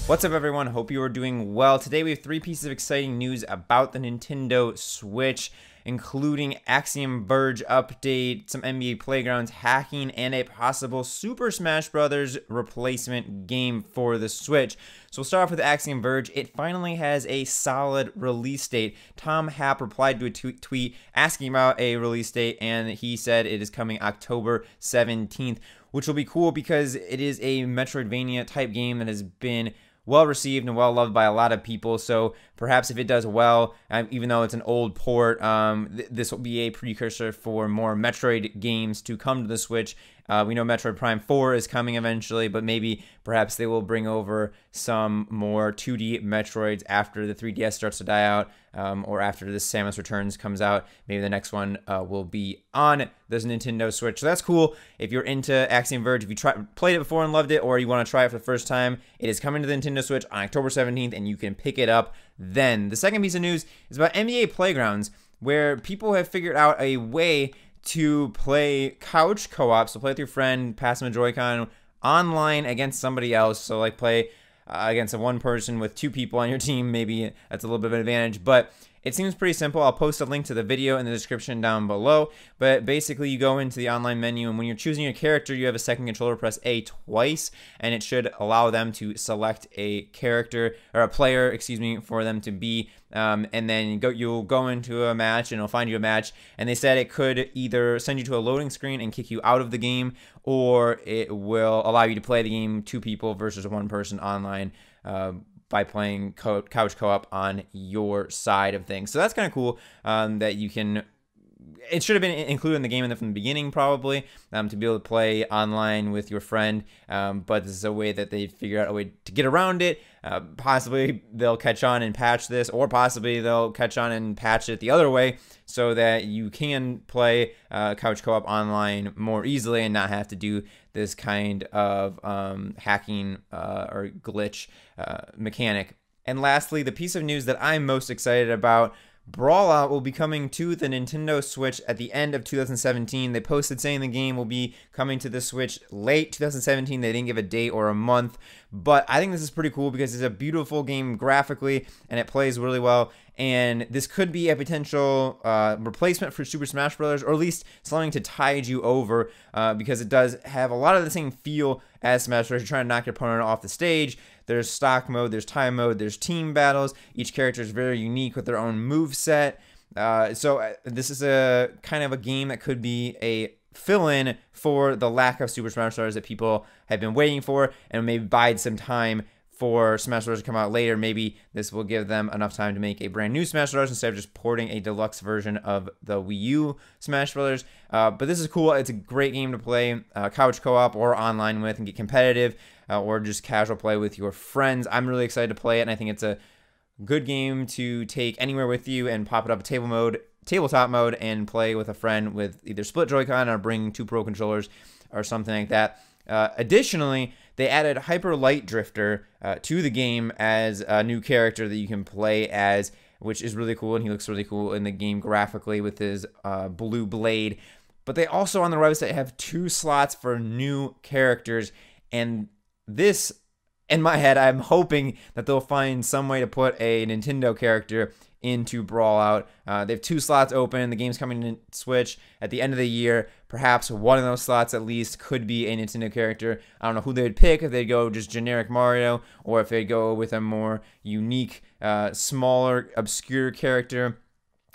What's up, everyone? Hope you are doing well. Today we have three pieces of exciting news about the Nintendo Switch, including Axiom Verge update, some NBA Playgrounds hacking, and a possible Super Smash Bros. Replacement game for the Switch. So we'll start off with Axiom Verge. It finally has a solid release date. Tom Happ replied to a tweet asking about a release date, and he said it is coming October 17th, which will be cool because it is a Metroidvania type game that has been well received and well loved by a lot of people. So perhaps if it does well, even though it's an old port, this will be a precursor for more Metroid games to come to the Switch. We know Metroid Prime 4 is coming eventually, but maybe perhaps they will bring over some more 2D Metroids after the 3DS starts to die out, or after this Samus Returns comes out. Maybe the next one will be on this Nintendo Switch. So that's cool. If you're into Axiom Verge, if you played it before and loved it, or you want to try it for the first time, it is coming to the Nintendo Switch on October 17th, and you can pick it up then. The second piece of news is about NBA Playgrounds, where people have figured out a way to play couch co-op, so play with your friend, pass them a Joy-Con online against somebody else. So like play against one person with two people on your team. Maybe that's a little bit of an advantage, but it seems pretty simple. I'll post a link to the video in the description down below. But basically, you go into the online menu, and when you're choosing your character, you have a second controller, press A twice, and it should allow them to select a character, or a player, excuse me, for them to be. And then you'll go into a match, and it'll find you a match. And they said it could either send you to a loading screen and kick you out of the game, or it will allow you to play the game two people versus one person online, by playing couch co-op on your side of things. So that's kind of cool, that you can. It should have been included in the game from the beginning, probably, to be able to play online with your friend. But this is a way that they figured out a way to get around it. Possibly they'll catch on and patch this, or possibly they'll catch on and patch it the other way, so that you can play couch co-op online more easily and not have to do this kind of hacking or glitch mechanic. And lastly, the piece of news that I'm most excited about: Brawl Out will be coming to the Nintendo Switch at the end of 2017. They posted saying the game will be coming to the Switch late 2017. They didn't give a date or a month, but I think this is pretty cool because it's a beautiful game graphically, and it plays really well. And this could be a potential replacement for Super Smash Bros., or at least something to tide you over, because it does have a lot of the same feel as Smash Bros. You're trying to knock your opponent off the stage. There's stock mode, there's time mode, there's team battles. Each character is very unique with their own move set. So this is a kind of a game that could be a fill-in for the lack of Super Smash Bros. That people have been waiting for, and maybe bide some time for Smash Bros. To come out later. Maybe this will give them enough time to make a brand new Smash Bros. Instead of just porting a deluxe version of the Wii U Smash Bros. But this is cool. It's a great game to play couch co-op or online with and get competitive, or just casual play with your friends. I'm really excited to play it, and I think it's a good game to take anywhere with you and pop it up tabletop mode, and play with a friend with either split Joy-Con or bring two Pro controllers or something like that. Additionally, they added Hyper Light Drifter to the game as a new character that you can play as, which is really cool, and he looks really cool in the game graphically with his blue blade. But they also, on their website, have 2 slots for new characters, and this, in my head, I'm hoping that they'll find some way to put a Nintendo character into Brawl Out. They have 2 slots open. The game's coming to Switch at the end of the year. Perhaps one of those slots at least could be a Nintendo character. I don't know who they would pick, if they'd go just generic Mario, or if they'd go with a more unique, smaller, obscure character,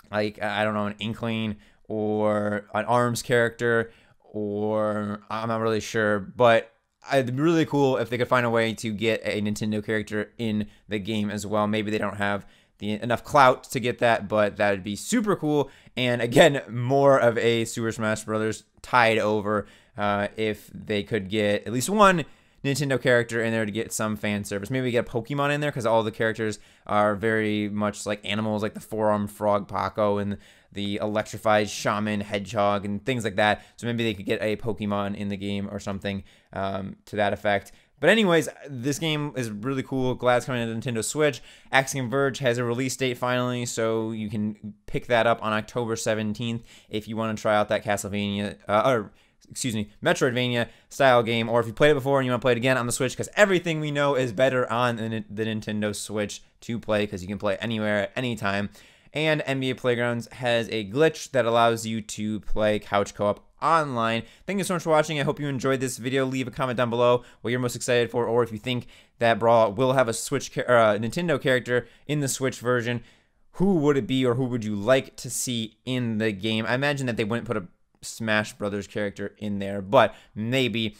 like, I don't know, an Inkling or an ARMS character, or I'm not really sure, but it'd be really cool if they could find a way to get a Nintendo character in the game as well. Maybe they don't have enough clout to get that, but that would be super cool. And again, more of a Super Smash Bros. Tied over, if they could get at least one Nintendo character in there to get some fan service. Maybe get a Pokemon in there, because all the characters are very much like animals, like the four-armed frog Paco and the electrified shaman hedgehog and things like that. So maybe they could get a Pokemon in the game or something to that effect. But anyways, this game is really cool. Glad it's coming to Nintendo Switch. Axiom Verge has a release date finally, so you can pick that up on October 17th if you want to try out that Castlevania, or Metroidvania style game, or if you played it before and you want to play it again on the Switch, because everything we know is better on the Nintendo Switch to play, because you can play anywhere at any time. And NBA Playgrounds has a glitch that allows you to play couch co-op online. Thank you so much for watching. I hope you enjoyed this video. Leave a comment down below what you're most excited for, or if you think that Brawl Out will have a Nintendo character in the Switch version. Who would it be, or who would you like to see in the game? I imagine that they wouldn't put a Smash Brothers character in there, but maybe.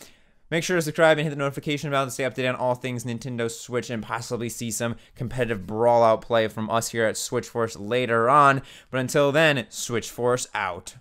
Make sure to subscribe and hit the notification bell to stay updated on all things Nintendo Switch, and possibly see some competitive Brawl Out play from us here at Switch Force later on. But until then, Switch Force out.